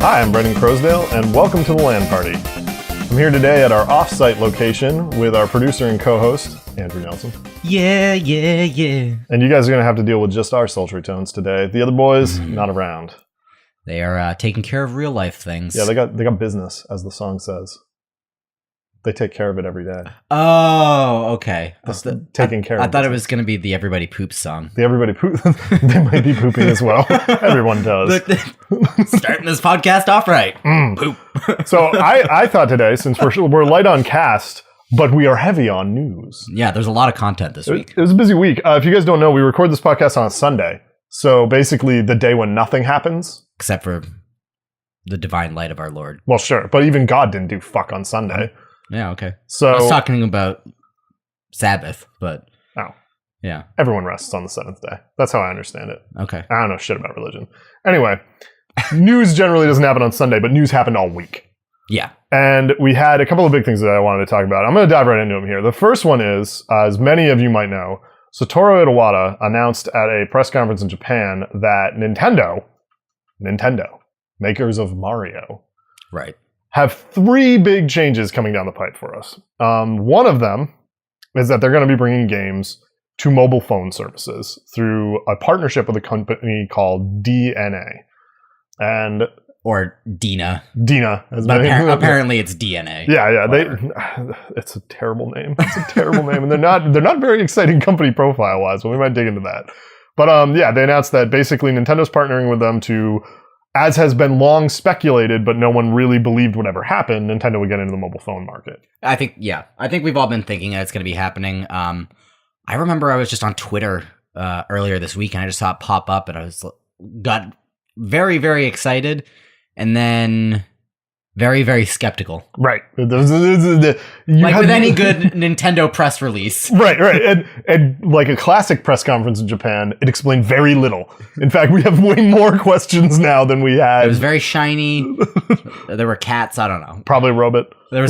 Hi, I'm Brendan Crosdale, and welcome to the LAN party. I'm here today at our off-site location with our producer and co-host, Andrew Nelson. Yeah. And you guys are going to have to deal with just our sultry tones today. The other boys, not around. They are taking care of real life things. Yeah, they got business, as the song says. They take care of it every day. Oh, okay. Taking care of it. I thought it was going to be the Everybody Poops song. The Everybody Poop. They might be pooping as well. Everyone does. Starting this podcast off right. Poop. So I thought today, since we're light on cast, but we are heavy on news. Yeah, there's a lot of content this week. It was a busy week. If you guys don't know, we record this podcast on a Sunday. So basically the day when nothing happens. Except for the divine light of our Lord. Well, sure. But even God didn't do fuck on Sunday. Yeah, okay. So I was talking about Sabbath, but... Oh. Yeah. Everyone rests on the seventh day. That's how I understand it. Okay. I don't know shit about religion. Anyway, news generally doesn't happen on Sunday, but news happened all week. Yeah. And we had a couple of big things that I wanted to talk about. I'm going to dive right into them here. The first one is, as many of you might know, Satoru Iwata announced at a press conference in Japan that Nintendo, makers of Mario, right, have three big changes coming down the pipe for us. One of them is that they're going to be bringing games to mobile phone services through a partnership with a company called DNA. Or Dina. Dina. Apparently it's DNA. Yeah. It's a terrible name. It's a terrible name. And they're not very exciting company profile-wise, but we might dig into that. But they announced that basically Nintendo's partnering with them to, as has been long speculated, but no one really believed would ever happen, Nintendo would get into the mobile phone market. I think we've all been thinking that it's going to be happening. I remember I was just on Twitter earlier this week, and I just saw it pop up, and I got very, very excited, and then very, very skeptical. Right. Like with any good Nintendo press release. Right. And like a classic press conference in Japan, it explained very little. In fact, we have way more questions now than we had. It was very shiny. There were cats. I don't know. Probably a robot. There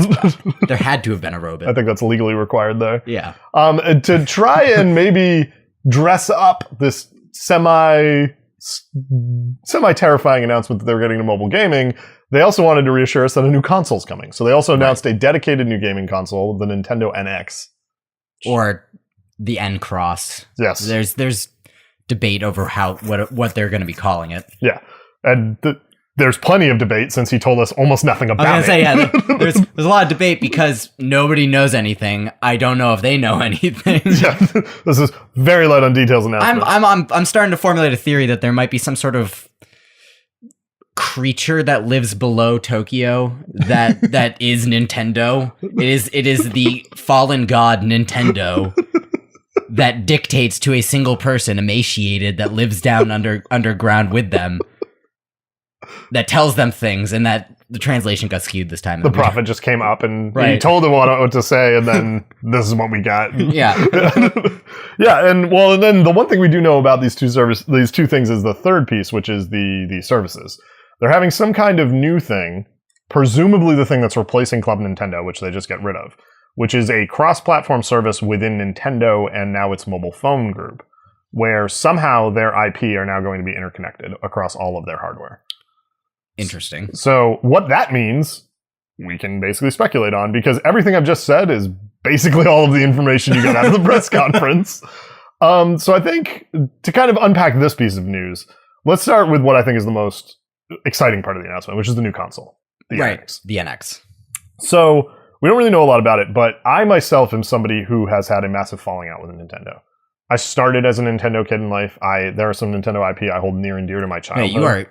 had to have been a robot. I think that's legally required there. Yeah. To try and maybe dress up this semi-terrifying announcement that they were getting to mobile gaming, they also wanted to reassure us that a new console's coming. So they also announced a dedicated new gaming console, the Nintendo NX. Or the N-Cross. Yes. There's debate over what they're going to be calling it. Yeah. And there's plenty of debate since he told us almost nothing about it. I was going to say, there's a lot of debate because nobody knows anything. I don't know if they know anything. Yeah, this is very light on details announcements. I'm starting to formulate a theory that there might be some sort of creature that lives below Tokyo that is Nintendo. It is the fallen god Nintendo that dictates to a single person emaciated that lives down underground with them, that tells them things, and that the translation got skewed this time. The prophet just came up and he told him what to say, and then this is what we got. Yeah. Yeah, and then the one thing we do know about these two things is the third piece, which is the services. They're having some kind of new thing, presumably the thing that's replacing Club Nintendo, which they just get rid of, which is a cross-platform service within Nintendo and now its mobile phone group, where somehow their IP are now going to be interconnected across all of their hardware. Interesting. So what that means, we can basically speculate on, because everything I've just said is basically all of the information you got out of the press conference. So I think to kind of unpack this piece of news, let's start with what I think is the most exciting part of the announcement, which is the new console, the NX. The NX. So we don't really know a lot about it, but I myself am somebody who has had a massive falling out with Nintendo. I started as a Nintendo kid in life. There are some Nintendo IP I hold near and dear to my childhood. Yeah, you are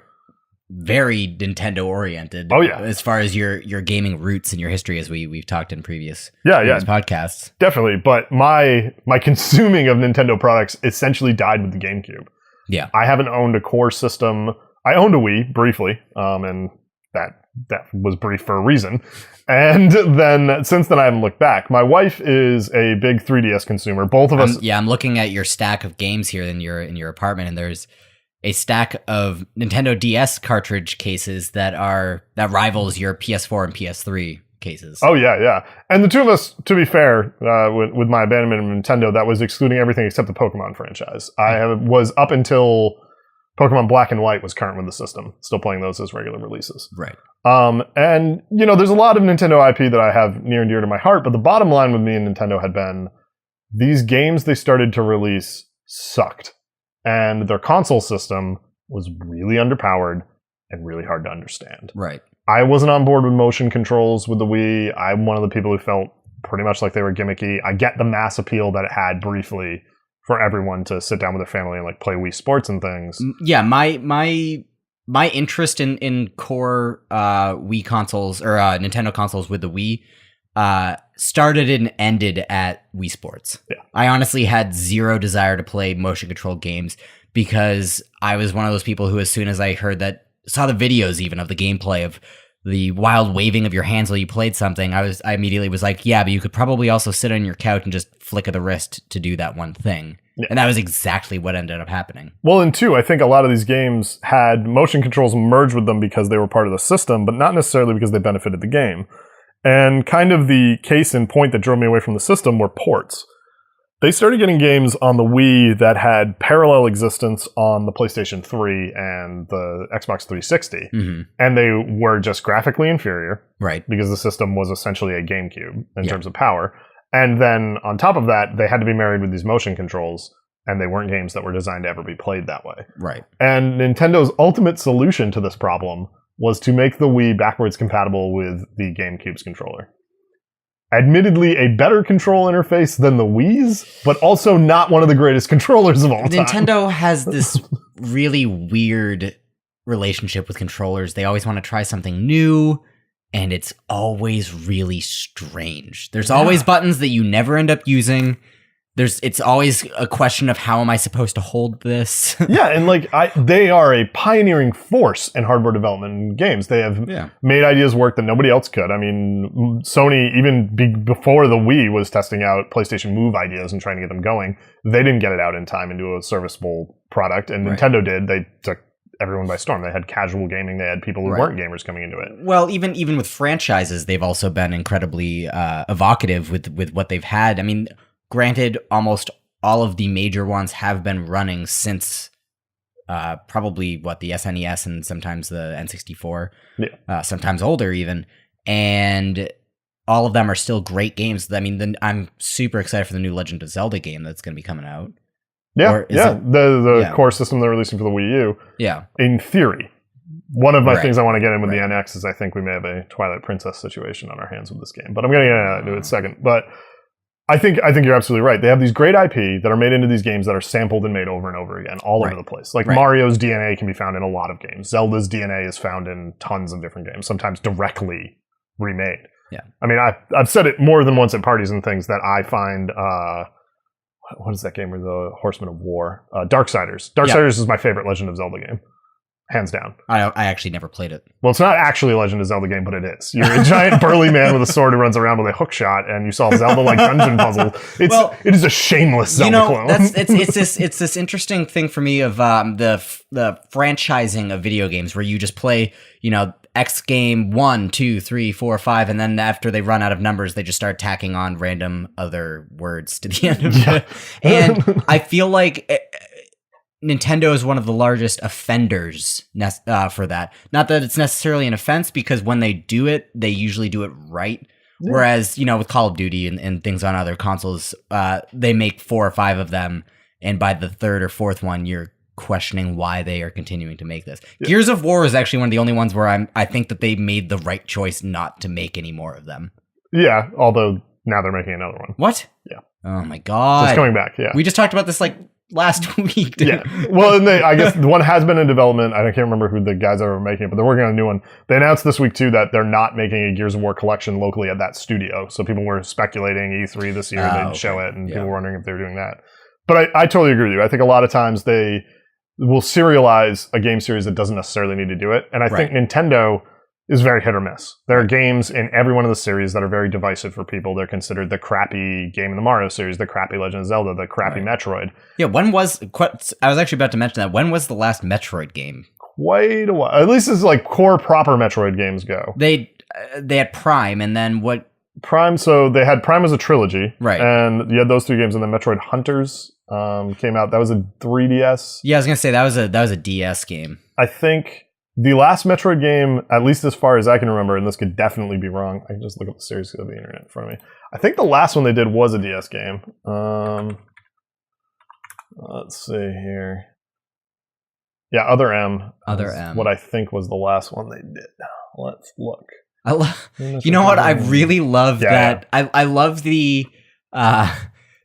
very Nintendo oriented. Oh yeah, as far as your gaming roots and your history, as we've talked in previous podcasts. Definitely, but my consuming of Nintendo products essentially died with the GameCube. Yeah, I haven't owned a core system. I owned a Wii briefly, and that was brief for a reason. And then since then, I haven't looked back. My wife is a big 3DS consumer. Both of us. Yeah, I'm looking at your stack of games here in your apartment, and there's a stack of Nintendo DS cartridge cases that rivals your PS4 and PS3 cases. Oh yeah. And the two of us, to be fair, with my abandonment of Nintendo, that was excluding everything except the Pokemon franchise. I was up until Pokemon Black and White was current with the system, still playing those as regular releases. Right. And, there's a lot of Nintendo IP that I have near and dear to my heart, but the bottom line with me and Nintendo had been these games they started to release sucked. And their console system was really underpowered and really hard to understand. Right. I wasn't on board with motion controls with the Wii. I'm one of the people who felt pretty much like they were gimmicky. I get the mass appeal that it had briefly for everyone to sit down with their family and like play Wii Sports and things. Yeah, my interest in core Wii consoles or Nintendo consoles with the Wii started and ended at Wii Sports. Yeah. I honestly had zero desire to play motion control games because I was one of those people who, as soon as I saw the videos even of the gameplay of the wild waving of your hands while you played something, I immediately was like, yeah, but you could probably also sit on your couch and just flick of the wrist to do that one thing. Yeah. And that was exactly what ended up happening. Well, and two, I think a lot of these games had motion controls merged with them because they were part of the system, but not necessarily because they benefited the game. And kind of the case in point that drove me away from the system were ports. They started getting games on the Wii that had parallel existence on the PlayStation 3 and the Xbox 360. Mm-hmm. And they were just graphically inferior. Right. Because the system was essentially a GameCube in terms of power. And then on top of that, they had to be married with these motion controls, and they weren't games that were designed to ever be played that way. Right. And Nintendo's ultimate solution to this problem was to make the Wii backwards compatible with the GameCube's controller. Admittedly, a better control interface than the Wii's, but also not one of the greatest controllers of all time. Nintendo has this really weird relationship with controllers. They always want to try something new, and it's always really strange. There's always buttons that you never end up using. It's always a question of how am I supposed to hold this? Yeah, and they are a pioneering force in hardware development in games. They have made ideas work that nobody else could. I mean, Sony, even before the Wii was testing out PlayStation Move ideas and trying to get them going, they didn't get it out in time into a serviceable product, and Nintendo did. They took everyone by storm. They had casual gaming. They had people who weren't gamers coming into it. Well, even with franchises, they've also been incredibly evocative with what they've had. I mean, granted, almost all of the major ones have been running since probably the SNES and sometimes the N64, sometimes older even, and all of them are still great games. I mean, I'm super excited for the new Legend of Zelda game that's going to be coming out. Yeah, the core system they're releasing for the Wii U. Yeah. In theory. One of my things I want to get in with the NX is I think we may have a Twilight Princess situation on our hands with this game. But I'm going to get into it in a second. But I think you're absolutely right. They have these great IP that are made into these games that are sampled and made over and over again, all over the place. Like Mario's DNA can be found in a lot of games. Zelda's DNA is found in tons of different games, sometimes directly remade. Yeah. I mean, I've said it more than once at parties and things that I find... what is that game where the Horsemen of War? Darksiders. Darksiders is my favorite Legend of Zelda game. Hands down. I actually never played it. Well, it's not actually a Legend of Zelda game, but it is. You're a giant burly man with a sword who runs around with a hook shot, and you solve Zelda-like dungeon puzzles. It is a shameless Zelda clone. It's this interesting thing for me of the franchising of video games where you just play, X game 1, 2, 3, 4, 5, and then after they run out of numbers, they just start tacking on random other words to the end of it. And I feel like Nintendo is one of the largest offenders for that. Not that it's necessarily an offense, because when they do it, they usually do it right. Yeah. Whereas, with Call of Duty and things on other consoles, they make 4 or 5 of them, and by the third or fourth one, you're questioning why they are continuing to make this. Yeah. Gears of War is actually one of the only ones where I think that they made the right choice not to make any more of them. Yeah, although now they're making another one. What? Yeah. Oh my god. It's coming back, yeah. We just talked about this last week. Dude. Yeah. Well, and I guess the one has been in development. I can't remember who the guys are making it, but they're working on a new one. They announced this week too that they're not making a Gears of War collection locally at that studio. So people were speculating E3 this year they'd show it, and people were wondering if they were doing that. But I totally agree with you. I think a lot of times they will serialize a game series that doesn't necessarily need to do it. And I think Nintendo is very hit or miss. There are games in every one of the series that are very divisive for people. They're considered the crappy game in the Mario series, the crappy Legend of Zelda, the crappy Metroid. Yeah, I was actually about to mention that. When was the last Metroid game? Quite a while. At least as core proper Metroid games go. They had Prime, and then what Prime. So they had Prime as a trilogy, Right. And you had those 3 games, and then Metroid Hunters came out. That was a 3DS. Yeah, I was gonna say that was a DS game. I think the last Metroid game, at least as far as I can remember, and this could definitely be wrong. I can just look up the series of the internet in front of me. I think the last one they did was a DS game. Let's see here. Yeah, Other M. Other M. What I think was the last one they did. Let's look. You know what? I really love Yeah. that. I love the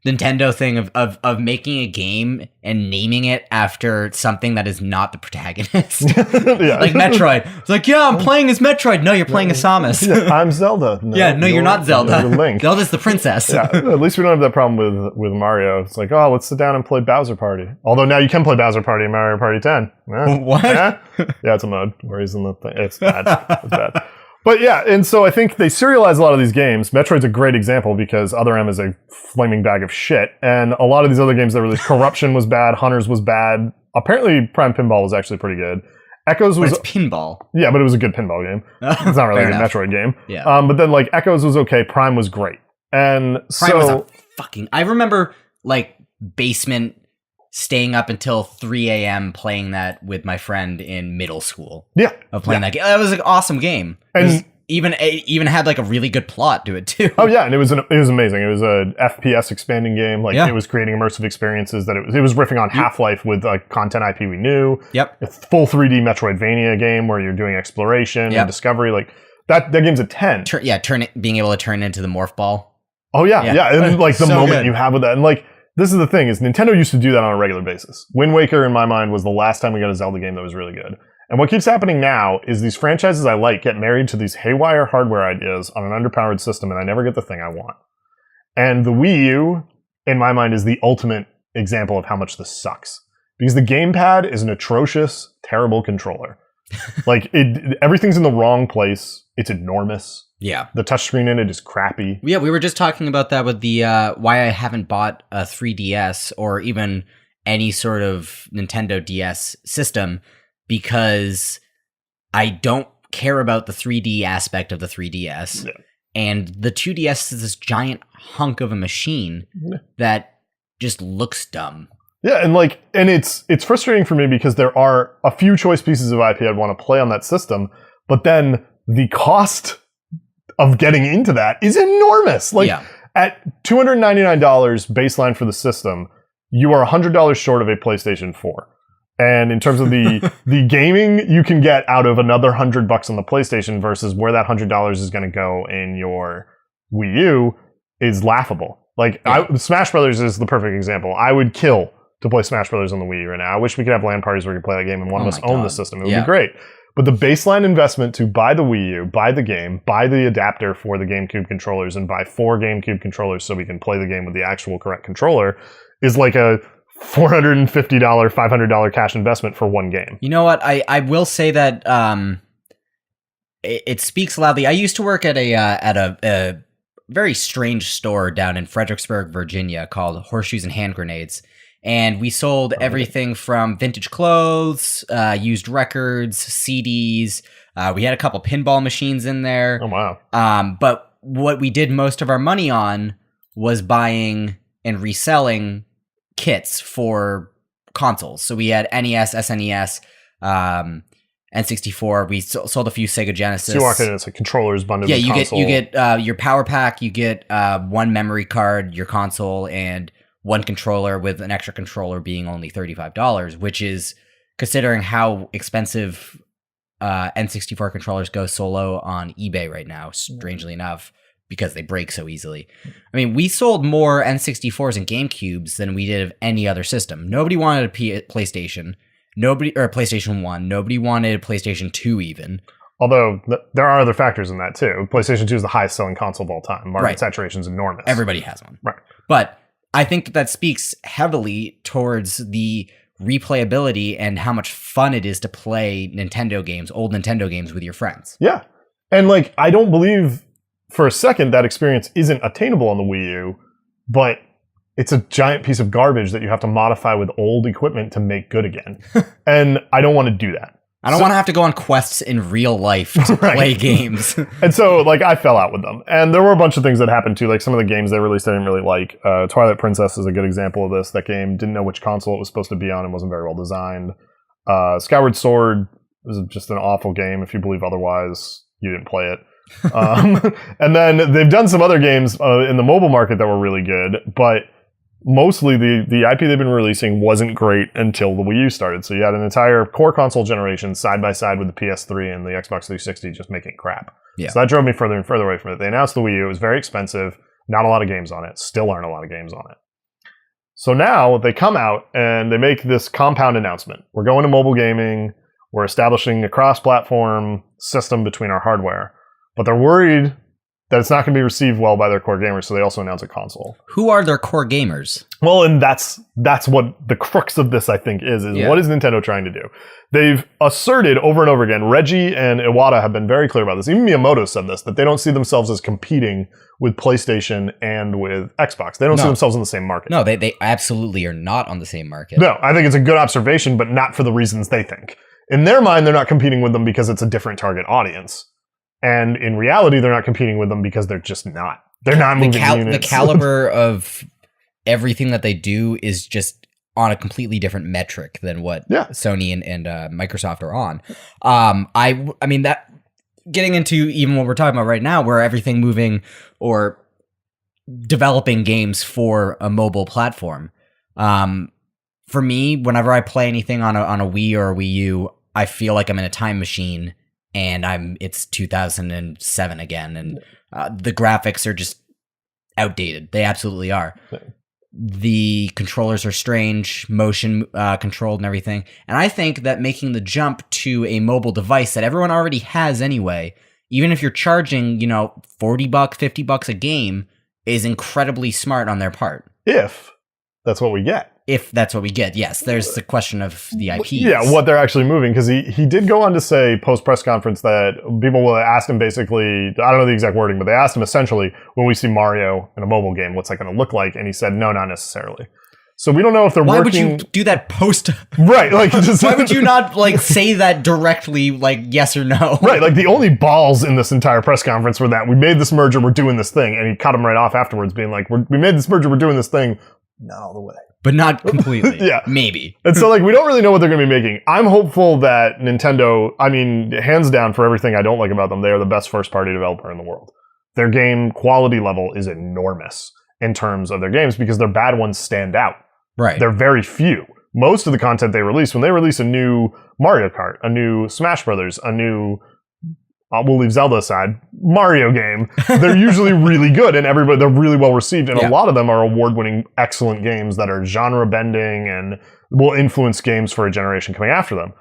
Nintendo thing of making a game and naming it after something that is not the protagonist. Yeah. Like Metroid. It's like, yeah, I'm playing as Metroid. No, you're playing as Samus. Yeah, I'm Zelda. No, Yeah, no, you're not Zelda. You're Link. Zelda's the princess. Yeah, at least we don't have that problem with Mario. It's like, oh, let's sit down and play Bowser Party. Although now you can play Bowser Party in Mario Party 10. Eh, What? eh? Yeah, it's a mode where he's in the thing. It's bad. It's bad. But yeah, and so I think they serialize a lot of these games. Metroid's a great example because Other M is a flaming bag of shit. And a lot of these other games that released, Corruption was bad, Hunters was bad. Apparently Prime Pinball was actually pretty good. Echoes was... It's pinball. Yeah, but it was a good pinball game. It's not really a Fair good enough. Metroid game. Yeah. But then like Echoes was okay, Prime was great. And Prime was so... a fucking... I remember, like, basement staying up until 3 a.m. playing that with my friend in middle school. Yeah. Of playing that game. That was an awesome game. And- It even had, like, a really good plot to it, too. Oh yeah, and it was amazing. It was a FPS expanding game. Like Yeah. it was creating immersive experiences. That it was riffing on Half-Life with content IP we knew. Yep. A full 3D Metroidvania game where you're doing exploration Yep. and discovery. Like that game's a 10. Being able to turn into the morph ball. Oh yeah, Yeah. yeah. And like the So moment good. you have with that, and like this is the thing is Nintendo used to do that on a regular basis. Wind Waker in my mind was the last time we got a Zelda game that was really good. And what keeps happening now is these franchises I like get married to these haywire hardware ideas on an underpowered system, and I never get the thing I want. And the Wii U, in my mind, is the ultimate example of how much this sucks. Because the gamepad is an atrocious, terrible controller. Like, everything's in the wrong place. It's enormous. Yeah. The touchscreen in it is crappy. Yeah, we were just talking about that with the why I haven't bought a 3DS or even any sort of Nintendo DS system, because I don't care about the 3D aspect of the 3DS. Yeah. And the 2DS is this giant hunk of a machine that just looks dumb. Yeah, and it's frustrating for me because there are a few choice pieces of IP I'd want to play on that system, but then the cost of getting into that is enormous. Like at $299 baseline for the system, you are $100 short of a PlayStation 4. And in terms of the gaming you can get out of another $100 on the PlayStation versus where that $100 is going to go in your Wii U is laughable. Like Smash Brothers is the perfect example. I would kill to play Smash Brothers on the Wii U right now. I wish we could have LAN parties where we could play that game and one of us own the system. It would be great. But the baseline investment to buy the Wii U, buy the game, buy the adapter for the GameCube controllers, and buy 4 GameCube controllers so we can play the game with the actual correct controller is like a $450, $500 cash investment for one game. You know what? I will say that it speaks loudly. I used to work at a very strange store down in Fredericksburg, Virginia, called Horseshoes and Hand Grenades. And we sold everything from vintage clothes, used records, CDs. We had a couple pinball machines in there. Oh, wow. But what we did most of our money on was buying and reselling kits for consoles. So we had NES, SNES, N64. We sold a few Sega Genesis. So you walk in and it's like controllers bundled with console. You get your power pack, you get one memory card, your console, and one controller, with an extra controller being only $35, which is, considering how expensive N64 controllers go solo on eBay right now, strangely enough, because they break so easily. I mean, we sold more N64s and GameCubes than we did of any other system. Nobody wanted a PlayStation. Or a PlayStation 1. Nobody wanted a PlayStation 2 even. Although there are other factors in that too. PlayStation 2 is the highest selling console of all time. Market saturation is enormous. Everybody has one. Right. But I think that speaks heavily towards the replayability and how much fun it is to play Nintendo games, old Nintendo games, with your friends. Yeah. And like, I don't believe for a second that experience isn't attainable on the Wii U, but it's a giant piece of garbage that you have to modify with old equipment to make good again. And I don't want to do that. I don't want to have to go on quests in real life to play games. And so, like, I fell out with them. And there were a bunch of things that happened, too. Like, some of the games they released I didn't really like. Twilight Princess is a good example of this. That game didn't know which console it was supposed to be on and wasn't very well designed. Skyward Sword was just an awful game. If you believe otherwise, you didn't play it. And then they've done some other games in the mobile market that were really good, but mostly the IP they've been releasing wasn't great until the Wii U started. So you had an entire core console generation side by side with the PS3 and the Xbox 360 just making crap. Yeah. So that drove me further and further away from it. They announced the Wii U. It was very expensive. Not a lot of games on it. Still aren't a lot of games on it. So now they come out and they make this compound announcement. We're going to mobile gaming. We're establishing a cross-platform system between our hardware. But they're worried that it's not going to be received well by their core gamers, so they also announce a console. Who are their core gamers? Well, and that's what the crux of this, I think, is what is Nintendo trying to do? They've asserted over and over again, Reggie and Iwata have been very clear about this, even Miyamoto said this, that they don't see themselves as competing with PlayStation and with Xbox. They don't see themselves in the same market. No, they absolutely are not on the same market. No, I think it's a good observation, but not for the reasons they think. In their mind, they're not competing with them because it's a different target audience. And in reality, they're not competing with them because they're just not. They're not moving units. The caliber of everything that they do is just on a completely different metric than what Sony and Microsoft are on. I mean, that getting into even what we're talking about right now, where everything moving or developing games for a mobile platform. For me, whenever I play anything on a Wii or a Wii U, I feel like I'm in a time machine. And it's 2007 again, and the graphics are just outdated. They absolutely are. Okay. The controllers are strange, motion controlled and everything. And I think that making the jump to a mobile device that everyone already has anyway, even if you're charging, $40, $50 a game, is incredibly smart on their part. If that's what we get. If that's what we get, yes. There's the question of the IPs. Yeah, what they're actually moving. Because he did go on to say post-press conference that people will ask him basically, I don't know the exact wording, but they asked him essentially, when we see Mario in a mobile game, what's that going to look like? And he said, no, not necessarily. So we don't know if they're working... Why would you do that post... Right, like... Just why would you not, say that directly, yes or no? Right, the only balls in this entire press conference were that we made this merger, we're doing this thing. And he cut him right off afterwards, being like, we made this merger, we're doing this thing. Not all the way. But not completely. Yeah. Maybe. And so, we don't really know what they're going to be making. I'm hopeful that Nintendo, hands down for everything I don't like about them, they are the best first-party developer in the world. Their game quality level is enormous in terms of their games because their bad ones stand out. Right. They're very few. Most of the content they release, when they release a new Mario Kart, a new Smash Brothers, a new... we'll leave Zelda aside, Mario game, they're usually really good and they're really well received. And a lot of them are award-winning, excellent games that are genre-bending and will influence games for a generation coming after them.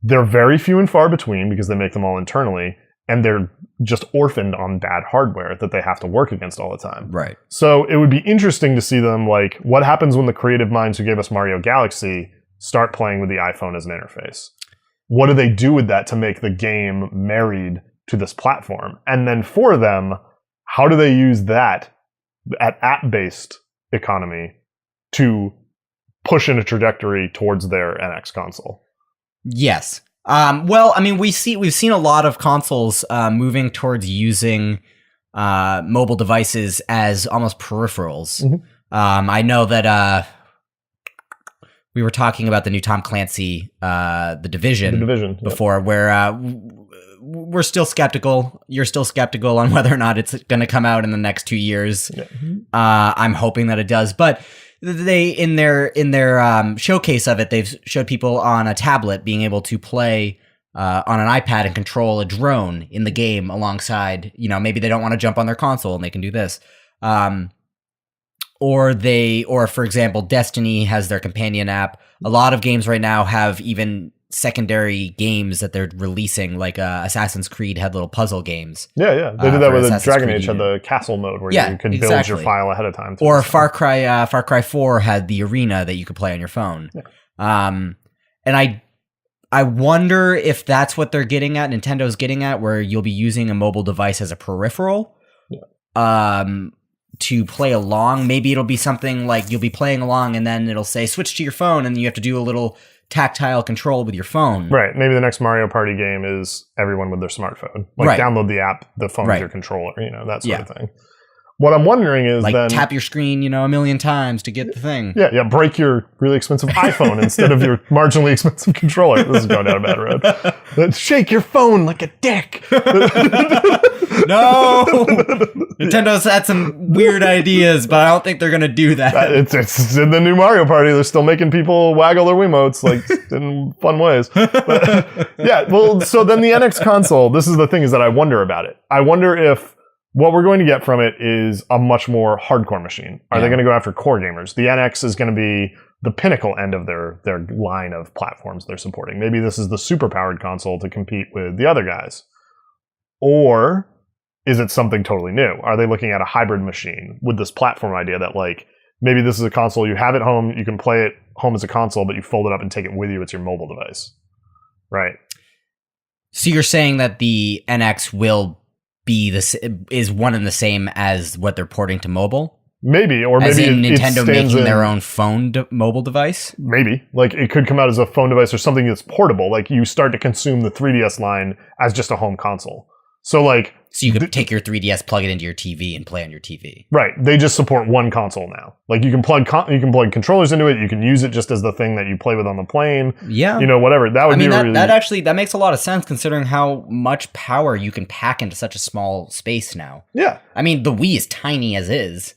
They're very few and far between because they make them all internally, and they're just orphaned on bad hardware that they have to work against all the time. Right. So it would be interesting to see them, what happens when the creative minds who gave us Mario Galaxy start playing with the iPhone as an interface? What do they do with that to make the game married to this platform? And then for them, how do they use that app-based economy to push in a trajectory towards their NX console? Yes. We've seen a lot of consoles moving towards using mobile devices as almost peripherals. Mm-hmm. I know that we were talking about the new Tom Clancy, The Division before, where we're still skeptical. You're still skeptical on whether or not it's going to come out in the next 2 years. Yeah. I'm hoping that it does, but they in their showcase of it, they've showed people on a tablet being able to play on an iPad and control a drone in the game alongside. Maybe they don't want to jump on their console and they can do this. Or for example, Destiny has their companion app. A lot of games right now have even secondary games that they're releasing, like Assassin's Creed had little puzzle games. Yeah. They did that with Dragon Age, had the castle mode where you could build your file ahead of time. Or Far Cry 4 had the arena that you could play on your phone. Yeah. And I wonder if that's what they're getting at, Nintendo's getting at, where you'll be using a mobile device as a peripheral. Yeah. To play along. Maybe it'll be something like you'll be playing along and then it'll say switch to your phone and you have to do a little tactile control with your phone. Right. Maybe the next Mario Party game is everyone with their smartphone. Like Right. download the app, the phone's Right. your controller, that sort of thing. What I'm wondering is Like then tap your screen, a million times to get the thing. Yeah, break your really expensive iPhone instead of your marginally expensive controller. This is going down a bad road. Shake your phone like a dick. No! Nintendo's had some weird ideas, but I don't think they're going to do that. It's in the new Mario Party. They're still making people waggle their Wiimotes like in fun ways. But, so then the NX console, this is the thing is that I wonder about it. I wonder if what we're going to get from it is a much more hardcore machine. Are they going to go after core gamers? The NX is going to be the pinnacle end of their line of platforms they're supporting. Maybe this is the super powered console to compete with the other guys. Or is it something totally new? Are they looking at a hybrid machine with this platform idea that like maybe this is a console you have at home, you can play it home as a console, but you fold it up and take it with you. It's your mobile device. Right. So you're saying that the NX will be is one and the same as what they're porting to mobile? Maybe, or as maybe in it Nintendo stands making their own phone mobile device? Maybe. Like it could come out as a phone device or something that's portable. Like you start to consume the 3DS line as just a home console. So like... So you could take your 3DS, plug it into your TV, and play on your TV. Right. They just support one console now. Like you can plug controllers into it. You can use it just as the thing that you play with on the plane. Yeah. Whatever. That would be really... that makes a lot of sense considering how much power you can pack into such a small space now. Yeah. I mean, the Wii is tiny as is.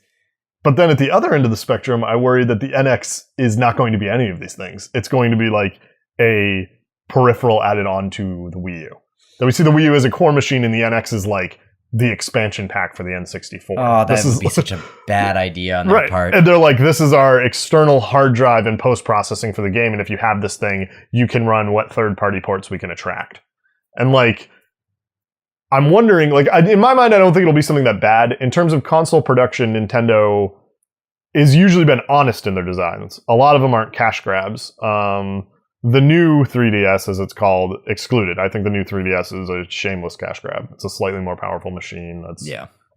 But then at the other end of the spectrum, I worry that the NX is not going to be any of these things. It's going to be like a peripheral added on to the Wii U. That we see the Wii U as a core machine and the NX is like the expansion pack for the N64. Oh, that would be such a bad idea on their part. And they're like, this is our external hard drive and post-processing for the game, and if you have this thing, you can run what third-party ports we can attract. And like, I'm wondering, like, in my mind, I don't think it'll be something that bad. In terms of console production, Nintendo has usually been honest in their designs. A lot of them aren't cash grabs. The new 3DS, as it's called, excluded. I think the new 3DS is a shameless cash grab. It's a slightly more powerful machine that's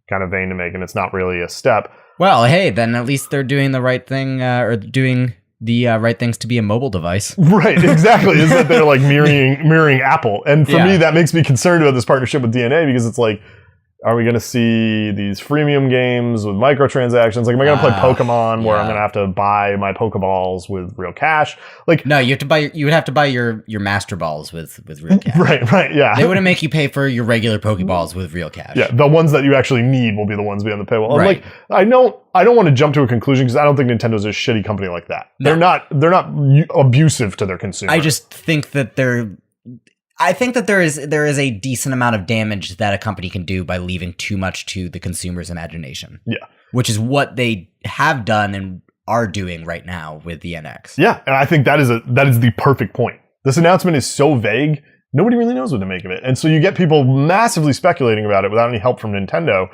kind of vain to make, and it's not really a step. Well, hey, then at least they're doing the right thing, or doing the right things to be a mobile device. Right, exactly. Is that they're like mirroring Apple. And for me, that makes me concerned about this partnership with DNA because it's like, are we going to see these freemium games with microtransactions? Like, am I going to play Pokemon where I'm going to have to buy my Pokeballs with real cash? Like, no, you would have to buy your Master Balls with real cash. Right, yeah. They wouldn't make you pay for your regular Pokeballs with real cash. Yeah, the ones that you actually need will be the ones beyond the paywall. Right. Like, I don't want to jump to a conclusion because I don't think Nintendo's a shitty company like that. No. They're not abusive to their consumers. I just think that I think that there is a decent amount of damage that a company can do by leaving too much to the consumer's imagination. Yeah. Which is what they have done and are doing right now with the NX. Yeah, and I think that is the perfect point. This announcement is so vague, nobody really knows what to make of it. And so you get people massively speculating about it without any help from Nintendo.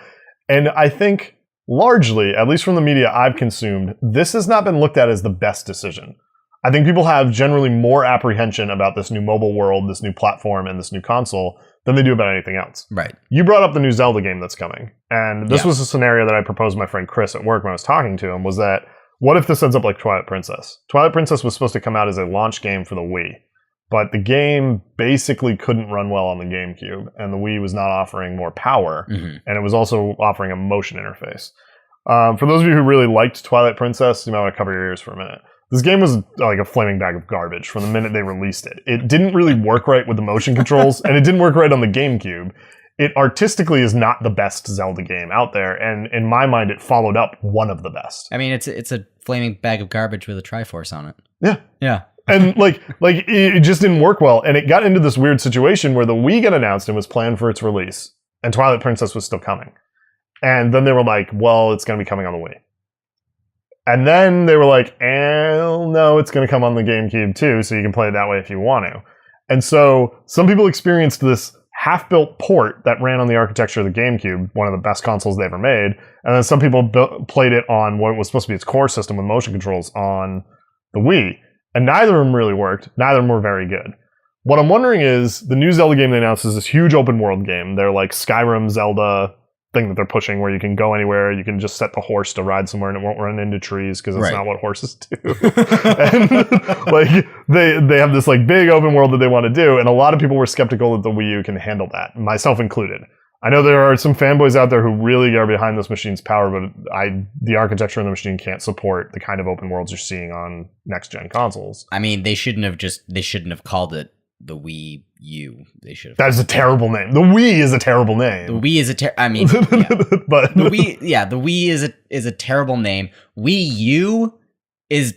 And I think largely, at least from the media I've consumed, this has not been looked at as the best decision. I think people have generally more apprehension about this new mobile world, this new platform, and this new console than they do about anything else. Right. You brought up the new Zelda game that's coming. And this was a scenario that I proposed to my friend Chris at work when I was talking to him, was that what if this ends up like Twilight Princess? Twilight Princess was supposed to come out as a launch game for the Wii, but the game basically couldn't run well on the GameCube, and the Wii was not offering more power, and it was also offering a motion interface. For those of you who really liked Twilight Princess, you might want to cover your ears for a minute. This game was like a flaming bag of garbage from the minute they released it. It didn't really work right with the motion controls, and it didn't work right on the GameCube. It artistically is not the best Zelda game out there, and in my mind, it followed up one of the best. I mean, it's a flaming bag of garbage with a Triforce on it. Yeah. And like it just didn't work well, and it got into this weird situation where the Wii got announced and was planned for its release, and Twilight Princess was still coming. And then they were like, well, it's going to be coming on the Wii. And then they were like, no, it's going to come on the GameCube too, so you can play it that way if you want to. And so some people experienced this half-built port that ran on the architecture of the GameCube, one of the best consoles they ever made, and then some people played it on what was supposed to be its core system with motion controls on the Wii. And neither of them really worked. Neither of them were very good. What I'm wondering is, the new Zelda game they announced is this huge open world game. They're like Skyrim, Zelda, thing that they're pushing where you can go anywhere. You can just set the horse to ride somewhere and it won't run into trees because that's not what horses do. And like they have this like big open world that they want to do. And a lot of people were skeptical that the Wii U can handle that, myself included. I know there are some fanboys out there who really are behind this machine's power, but the architecture of the machine can't support the kind of open worlds you're seeing on next gen consoles. I mean, they shouldn't have called it the Wii U. They should have. That is a terrible name. The Wii is a terrible name. The Wii is I mean, yeah. But the Wii is a terrible name. Wii U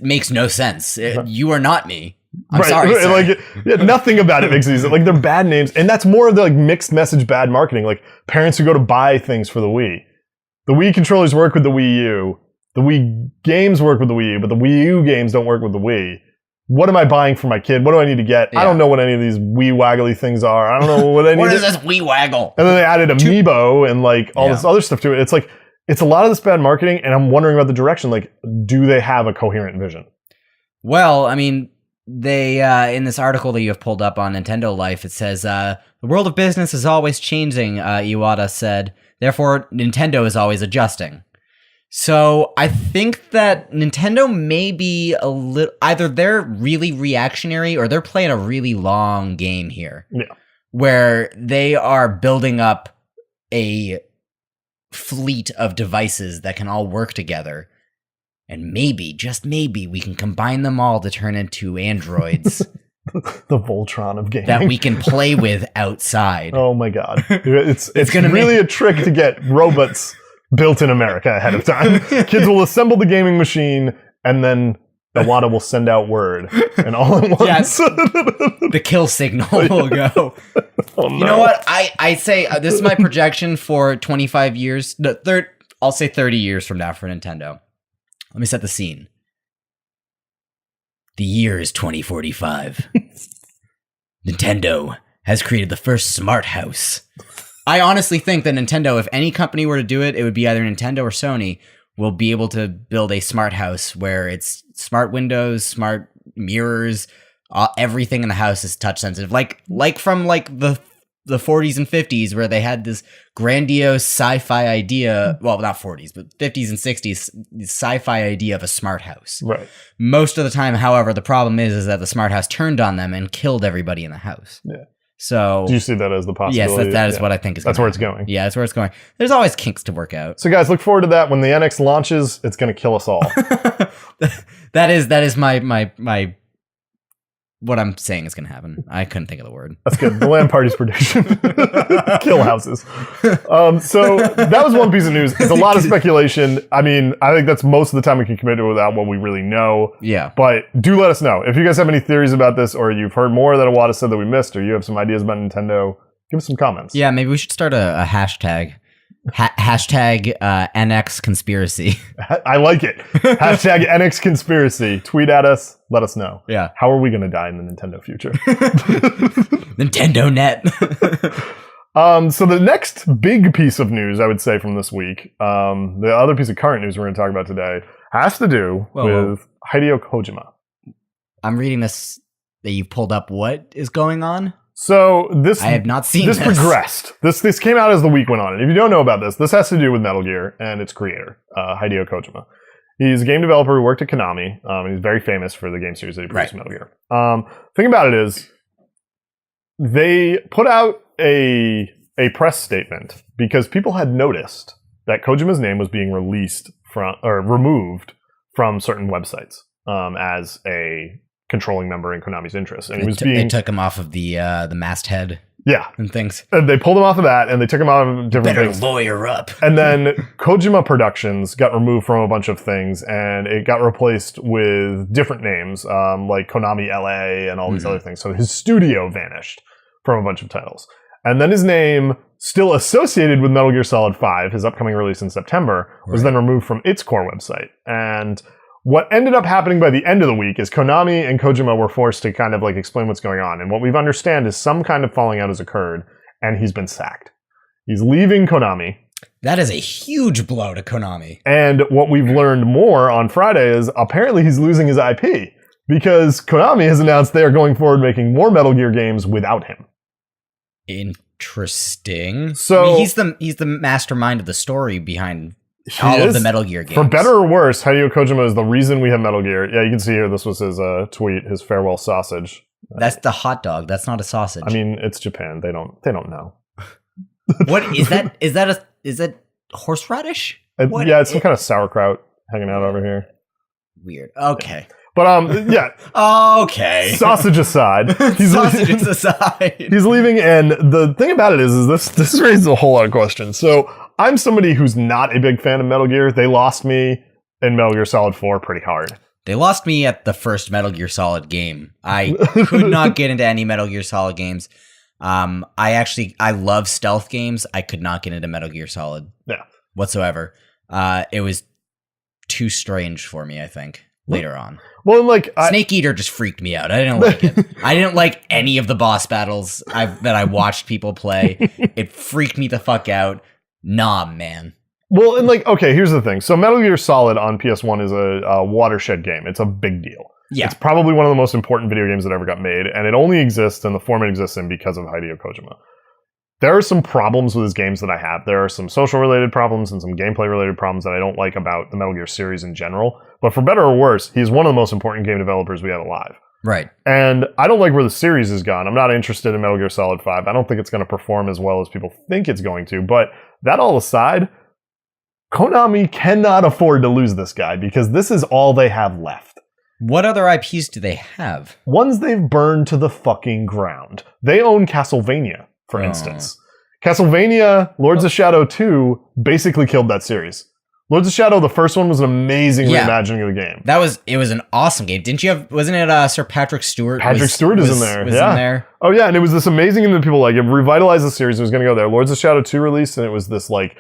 makes no sense. You are not me. I'm sorry, sir. Like nothing about it makes sense. Like they're bad names, and that's more of the like mixed message bad marketing. Like parents who go to buy things for the Wii. The Wii controllers work with the Wii U. The Wii games work with the Wii U, but the Wii U games don't work with the Wii. What am I buying for my kid? What do I need to get? Yeah. I don't know what any of these Wii waggly things are. I don't know what I need. What is this Wii waggle? And then they added Amiibo and like all this other stuff to it. It's like it's a lot of this bad marketing, and I'm wondering about the direction. Like, do they have a coherent vision? Well, I mean, they in this article that you have pulled up on Nintendo Life, it says the world of business is always changing. Iwata said, therefore Nintendo is always adjusting. So I think that Nintendo may be a little, either they're really reactionary or they're playing a really long game here. Yeah. Where they are building up a fleet of devices that can all work together. And maybe, just maybe, we can combine them all to turn into androids. The Voltron of gaming. That we can play with outside. Oh my god. It's really a trick to get robots built in America ahead of time. Kids will assemble the gaming machine, and then Iwata will send out word, and all at once. Yes. The kill signal will go. Oh, no. You know what? I say this is my projection for 25 years. No, I'll say 30 years from now for Nintendo. Let me set the scene. The year is 2045. Nintendo has created the first smart house. I honestly think that Nintendo, if any company were to do it, it would be either Nintendo or Sony, will be able to build a smart house where it's smart windows, smart mirrors, everything in the house is touch sensitive. Like from like the 40s and 50s where they had this grandiose sci-fi idea, well, not 40s, but 50s and 60s sci-fi idea of a smart house. Right. Most of the time, however, the problem is that the smart house turned on them and killed everybody in the house. Yeah. So, do you see that as the possibility? Yes, that is what I think is. That's where it's going. Yeah, that's where it's going. There's always kinks to work out. So, guys, look forward to that when the NX launches. It's going to kill us all. that is my what I'm saying is going to happen. I couldn't think of the word. That's good. The LAN party's prediction. Kill houses. So that was one piece of news. It's a lot of speculation. I mean, I think that's most of the time we can commit to without what we really know. Yeah. But do let us know. If you guys have any theories about this, or you've heard more that Iwata said that we missed, or you have some ideas about Nintendo, give us some comments. Yeah, maybe we should start a hashtag. Hashtag NX conspiracy. I like it. Hashtag NX conspiracy. Tweet at us. Let us know. Yeah. How are we going to die in the Nintendo future? Nintendo Net. So the next big piece of news, I would say, from this week, the other piece of current news we're going to talk about today, has to do with Hideo Kojima. I'm reading this that you pulled up. What is going on? So I have not seen this. This progressed. This came out as the week went on. And if you don't know about this has to do with Metal Gear and its creator, Hideo Kojima. He's a game developer who worked at Konami, and he's very famous for the game series that he produced, Metal Gear. Thing about it is, they put out a press statement because people had noticed that Kojima's name was being removed from certain websites as a controlling member in Konami's interests, and they took him off of the masthead, and things. And they pulled him off of that, and they took him out of different things. Lawyer up. And then Kojima Productions got removed from a bunch of things, and it got replaced with different names, like Konami LA and all these other things. So his studio vanished from a bunch of titles, and then his name, still associated with Metal Gear Solid 5, his upcoming release in September, was then removed from its core website. And what ended up happening by the end of the week is Konami and Kojima were forced to kind of like explain what's going on. And what we've understand is some kind of falling out has occurred, and he's been sacked. He's leaving Konami. That is a huge blow to Konami. And what we've learned more on Friday is apparently he's losing his IP because Konami has announced they are going forward making more Metal Gear games without him. Interesting. So I mean, he's the mastermind of the story behind all of the Metal Gear games. For better or worse, Hideo Kojima is the reason we have Metal Gear. Yeah, you can see here, this was his tweet, his farewell sausage. That's the hot dog. That's not a sausage. I mean, it's Japan. They don't know. What is that? Is that horseradish? Yeah, it's some kind of sauerkraut hanging out over here. Weird. Okay. But yeah. Okay. Sausage aside, Sausages aside, he's leaving, and the thing about it is this raises a whole lot of questions. So I'm somebody who's not a big fan of Metal Gear. They lost me in Metal Gear Solid 4 pretty hard. They lost me at the first Metal Gear Solid game. I could not get into any Metal Gear Solid games. I love stealth games. I could not get into Metal Gear Solid whatsoever. It was too strange for me, I think, later on. Well, like Snake Eater just freaked me out. I didn't like it. I didn't like any of the boss battles that I watched people play. It freaked me the fuck out. Nah, man. Well, and like, okay, here's the thing. So Metal Gear Solid on PS1 is a watershed game. It's a big deal. Yeah. It's probably one of the most important video games that ever got made, and it only exists in the form it exists in because of Hideo Kojima. There are some problems with his games that I have. There are some social-related problems and some gameplay-related problems that I don't like about the Metal Gear series in general. But for better or worse, he's one of the most important game developers we have alive. Right. And I don't like where the series has gone. I'm not interested in Metal Gear Solid 5. I don't think it's going to perform as well as people think it's going to. But that all aside, Konami cannot afford to lose this guy because this is all they have left. What other IPs do they have? Ones they've burned to the fucking ground. They own Castlevania, for instance. Castlevania Lords of Shadow 2 basically killed that series. Lords of Shadow, the first one, was an amazing reimagining of the game. It was an awesome game. Didn't you have, wasn't it Sir Patrick Stewart? Patrick Stewart is in there. Was in there. Oh yeah, and it was this amazing thing that people like. It revitalized the series. It was going to go there. Lords of Shadow 2 released, and it was this like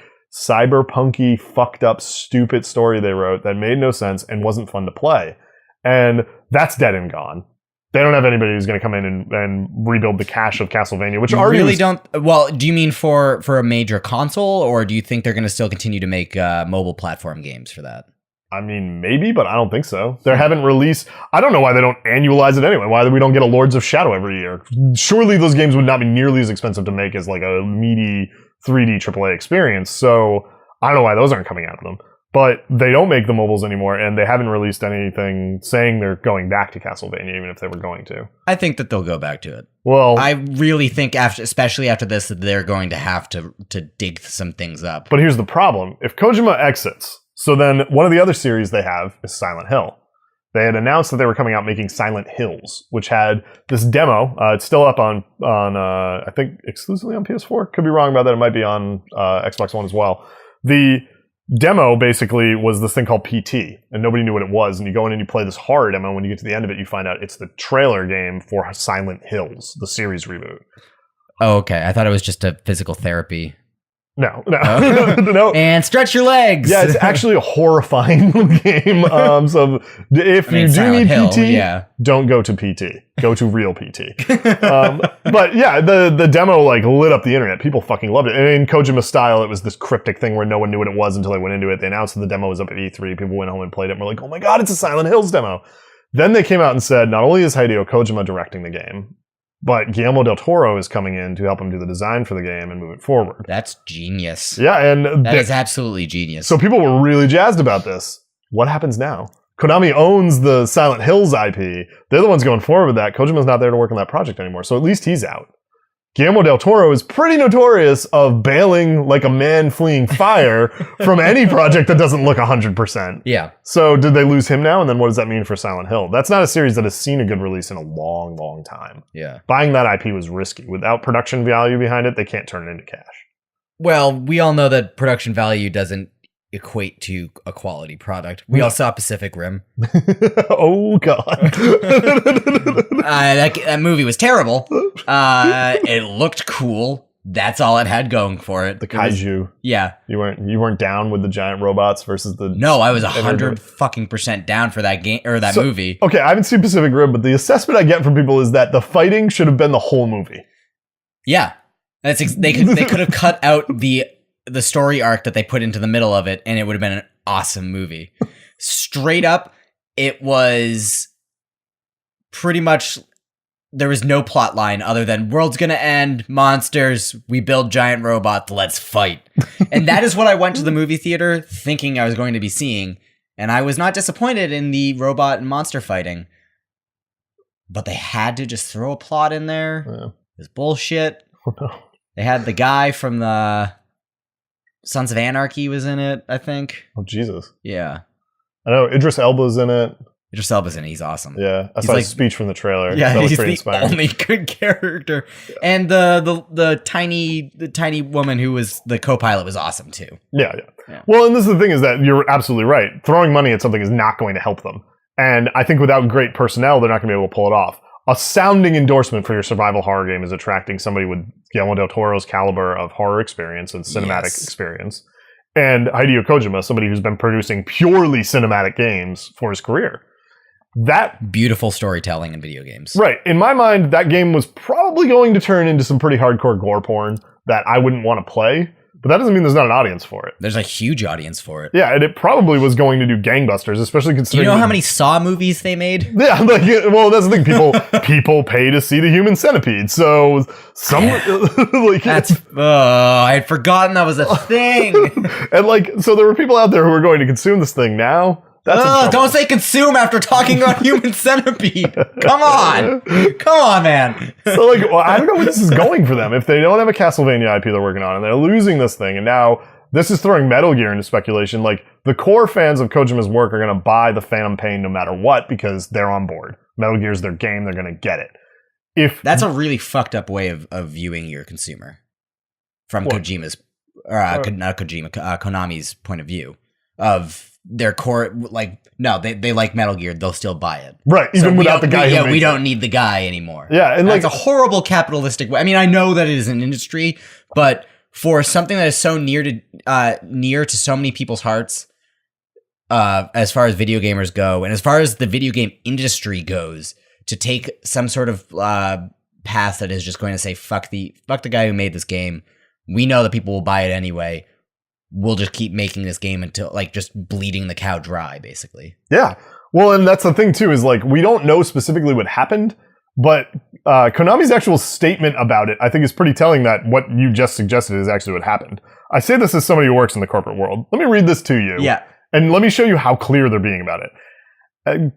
cyberpunky, fucked up, stupid story they wrote that made no sense and wasn't fun to play. And that's dead and gone. They don't have anybody who's going to come in and rebuild the cache of Castlevania, which already really don't. Well, do you mean for a major console, or do you think they're going to still continue to make mobile platform games for that? I mean, maybe, but I don't think so. They haven't released. I don't know why they don't annualize it anyway. Why we don't get a Lords of Shadow every year? Surely those games would not be nearly as expensive to make as like a meaty 3D AAA experience. So I don't know why those aren't coming out of them. But they don't make the mobiles anymore, and they haven't released anything saying they're going back to Castlevania, even if they were going to. I think that they'll go back to it. Well, I really think, especially after this, that they're going to have to dig some things up. But here's the problem. If Kojima exits, so then one of the other series they have is Silent Hill. They had announced that they were coming out making Silent Hills, which had this demo. It's still up on I think, exclusively on PS4. Could be wrong about that. It might be on Xbox One as well. The demo basically was this thing called PT, and nobody knew what it was. And you go in and you play this horror demo. When you get to the end of it, you find out it's the trailer game for Silent Hills, the series reboot. Oh, okay. I thought it was just a physical therapy. No. No. And stretch your legs. Yeah, it's actually a horrifying game. So if you do Silent need Hill, PT, don't go to PT. Go to real PT. But yeah, the demo like lit up the internet. People fucking loved it. And in Kojima style, it was this cryptic thing where no one knew what it was until they went into it. They announced that the demo was up at E3. People went home and played it and were like, oh my god, it's a Silent Hills demo. Then they came out and said, not only is Hideo Kojima directing the game, but Guillermo del Toro is coming in to help him do the design for the game and move it forward. That's genius. Yeah, and that is absolutely genius. So people were really jazzed about this. What happens now? Konami owns the Silent Hills IP. They're the ones going forward with that. Kojima's not there to work on that project anymore, so at least he's out. Guillermo del Toro is pretty notorious of bailing like a man fleeing fire from any project that doesn't look 100%. Yeah. So did they lose him now? And then what does that mean for Silent Hill? That's not a series that has seen a good release in a long, long time. Yeah. Buying that IP was risky. Without production value behind it, they can't turn it into cash. Well, we all know that production value doesn't equate to a quality product. We all saw Pacific Rim. Oh, God. That movie was terrible. It looked cool. That's all it had going for it. The kaiju. Yeah. You weren't down with the giant robots versus the... No, I was 100% down for that game or that movie. Okay, I haven't seen Pacific Rim, but the assessment I get from people is that the fighting should have been the whole movie. Yeah. They could have cut out the story arc that they put into the middle of it, and it would have been an awesome movie. Straight up, it was pretty much there was no plot line other than world's gonna end, monsters, we build giant robots, let's fight. And that is what I went to the movie theater thinking I was going to be seeing. And I was not disappointed in the robot and monster fighting. But they had to just throw a plot in there. Yeah. It's bullshit. Oh, no. They had the guy from the Sons of Anarchy was in it, I think. Oh, Jesus. Yeah. I know Idris Elba's in it. Idris Elba's in it. He's awesome. Yeah, I saw his speech from the trailer. Yeah, that was he's pretty the inspiring. only good character. And the tiny woman who was the co-pilot was awesome too. Yeah. Well, and this is the thing is that you're absolutely right. Throwing money at something is not going to help them. And I think without great personnel, they're not going to be able to pull it off. A sounding endorsement for your survival horror game is attracting somebody with Guillermo del Toro's caliber of horror experience and cinematic experience. And Hideo Kojima, somebody who's been producing purely cinematic games for his career. That beautiful storytelling in video games. Right. In my mind, that game was probably going to turn into some pretty hardcore gore porn that I wouldn't want to play. But that doesn't mean there's not an audience for it. There's a huge audience for it. Yeah, and it probably was going to do gangbusters, especially considering... Do you know how many Saw movies they made? Yeah, well, that's the thing. People pay to see the human centipede, so some... I had forgotten that was a thing. And so there were people out there who were going to consume this thing now. Don't say consume after talking about human centipede. Come on, man. So I don't know where this is going for them. If they don't have a Castlevania IP they're working on and they're losing this thing, and now this is throwing Metal Gear into speculation, the core fans of Kojima's work are going to buy the Phantom Pain no matter what because they're on board. Metal Gear's their game, they're going to get it. That's a really fucked up way of viewing your consumer from Kojima's, Konami's point of view of their core, they like Metal Gear, they'll still buy it. Right, even without the guy we don't need the guy anymore. Yeah, and that's a horrible capitalistic way. I mean, I know that it is an industry, but for something that is so near to so many people's hearts, as far as video gamers go, and as far as the video game industry goes, to take some sort of path that is just going to say, fuck the guy who made this game, we know that people will buy it anyway. We'll just keep making this game until just bleeding the cow dry, basically. Yeah. Well, and that's the thing too, is we don't know specifically what happened, but Konami's actual statement about it, I think, is pretty telling that what you just suggested is actually what happened. I say this as somebody who works in the corporate world. Let me read this to you. Yeah. And let me show you how clear they're being about it.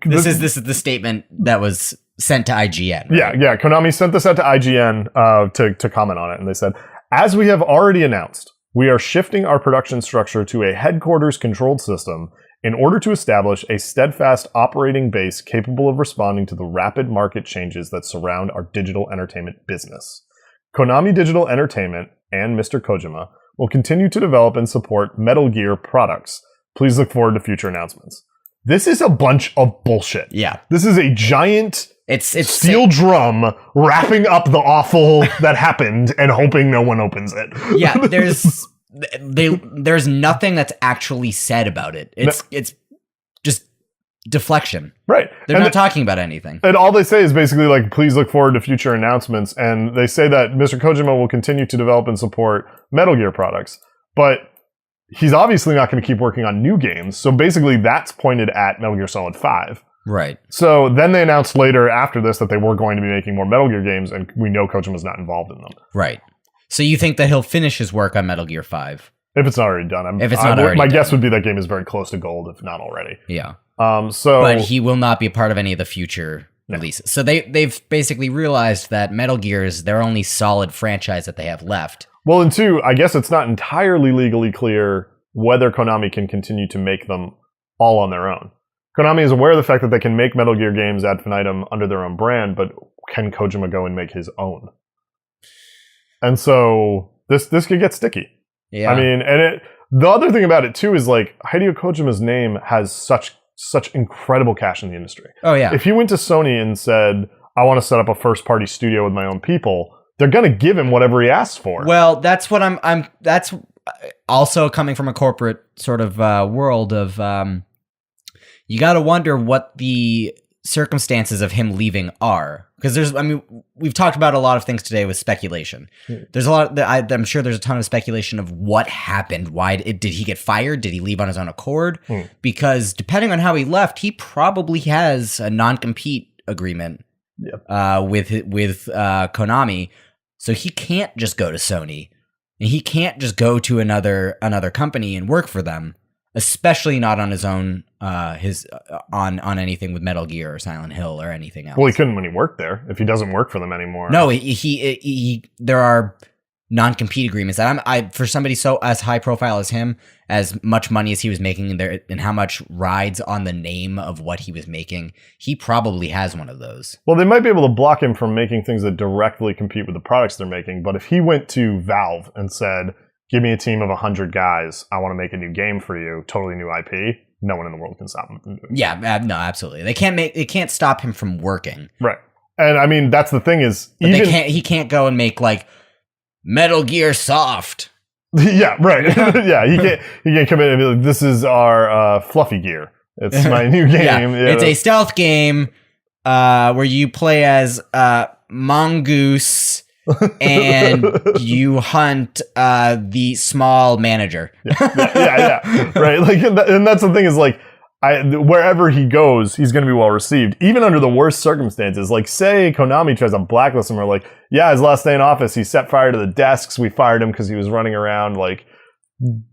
This is the statement that was sent to IGN. Right? Yeah. Konami sent this out to IGN to comment on it, and they said, as we have already announced, we are shifting our production structure to a headquarters-controlled system in order to establish a steadfast operating base capable of responding to the rapid market changes that surround our digital entertainment business. Konami Digital Entertainment and Mr. Kojima will continue to develop and support Metal Gear products. Please look forward to future announcements. This is a bunch of bullshit. Yeah. This is a giant... It's steel drum wrapping up the awful that happened and hoping no one opens it. Yeah, there's nothing that's actually said about it. It's just deflection. Right. They're not talking about anything. And all they say is basically please look forward to future announcements. And they say that Mr. Kojima will continue to develop and support Metal Gear products. But he's obviously not going to keep working on new games. So basically that's pointed at Metal Gear Solid 5. Right. So then they announced later after this that they were going to be making more Metal Gear games, and we know Kojima's not involved in them. Right. So you think that he'll finish his work on Metal Gear 5? If it's not already done. My guess would be that game is very close to gold, if not already. Yeah. But he will not be a part of any of the future releases. So they've basically realized that Metal Gear is their only solid franchise that they have left. Well, and two, I guess it's not entirely legally clear whether Konami can continue to make them all on their own. Konami is aware of the fact that they can make Metal Gear games ad infinitum under their own brand, but can Kojima go and make his own? And so this could get sticky. Yeah. I mean, and the other thing about it too is Hideo Kojima's name has such incredible cash in the industry. Oh yeah. If he went to Sony and said, I want to set up a first party studio with my own people, they're going to give him whatever he asks for. Well, that's what that's also coming from a corporate sort of world of, you got to wonder what the circumstances of him leaving are. Because we've talked about a lot of things today with speculation. There's a lot, I'm sure there's a ton of speculation of what happened. Why did he get fired? Did he leave on his own accord? Because depending on how he left, he probably has a non-compete agreement with Konami. So he can't just go to Sony. And he can't just go to another company and work for them, especially not on his own, on anything with Metal Gear or Silent Hill or anything else. Well, he couldn't when he worked there. If he doesn't work for them anymore. No, he there are non-compete agreements that for somebody so as high profile as him, as much money as he was making there and how much rides on the name of what he was making, he probably has one of those. Well, they might be able to block him from making things that directly compete with the products they're making, but if he went to Valve and said, give me a team of 100 guys, I want to make a new game for you, totally new IP, no one in the world can stop him from doing it. Yeah, no, absolutely. They can't stop him from working. Right. And I mean, that's the thing is, but he can't go and make like Metal Gear Soft. Yeah, right. Yeah, he can't come in and be like, this is our fluffy gear. It's my new game. Yeah, it's a stealth game where you play as Mongoose and you hunt the small manager. Yeah. Right. Like, and that's the thing is like, wherever he goes, he's going to be well received, even under the worst circumstances. Like, say Konami tries to blacklist him, or like, yeah, his last day in office, he set fire to the desks. We fired him because he was running around like,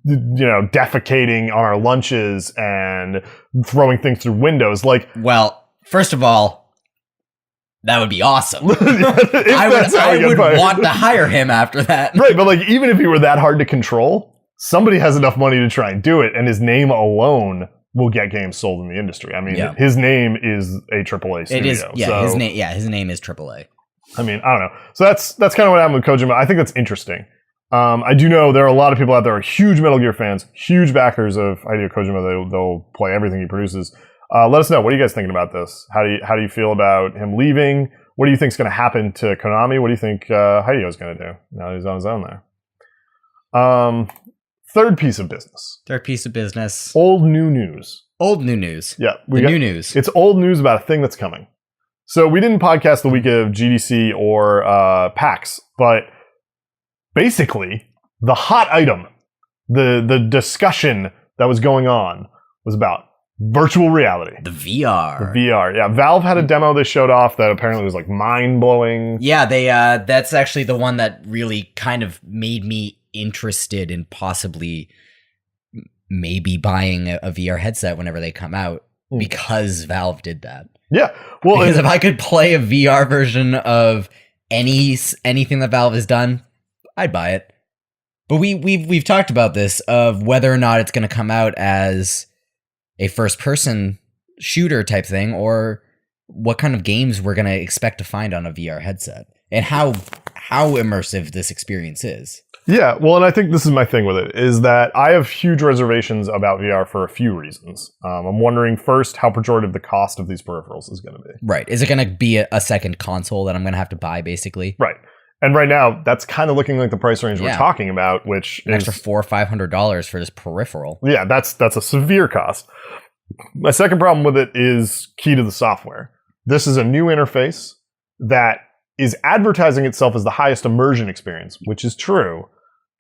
defecating on our lunches and throwing things through windows. Like, well, first of all, that would be awesome. I would want to hire him after that. Right, but like, even if he were that hard to control, somebody has enough money to try and do it, and his name alone will get games sold in the industry. I mean, his name is a AAA studio. It is, yeah. So, his name is AAA. I mean, I don't know. So that's kind of what happened with Kojima. I think that's interesting. I do know there are a lot of people out there who are huge Metal Gear fans, huge backers of Hideo Kojima. They'll play everything he produces. Let us know. What are you guys thinking about this? How do you feel about him leaving? What do you think is going to happen to Konami? What do you think Hideo's going to do now that he's on his own there? Third piece of business. Old new news. Yeah. New news. It's old news about a thing that's coming. So we didn't podcast the week of GDC or PAX, but basically the hot item, the discussion that was going on was about virtual reality. The VR. Yeah. Valve had a demo they showed off that apparently was like mind-blowing. Yeah, that's actually the one that really kind of made me interested in possibly maybe buying a VR headset whenever they come out, because Valve did that. Yeah. Well, because if I could play a VR version of anything that Valve has done, I'd buy it. But we've talked about this, of whether or not it's going to come out as a first person shooter type thing, or what kind of games we're going to expect to find on a VR headset, and how immersive this experience is. Yeah, well, and I think this is my thing with it, is that I have huge reservations about VR for a few reasons. I'm wondering, first, how pejorative the cost of these peripherals is going to be. Right. Is it going to be a second console that I'm going to have to buy, basically? Right. And right now, that's kind of looking like the price range we're talking about, which is... An extra $400 or $500 for this peripheral. Yeah, that's a severe cost. My second problem with it is key to the software. This is a new interface that is advertising itself as the highest immersion experience, which is true.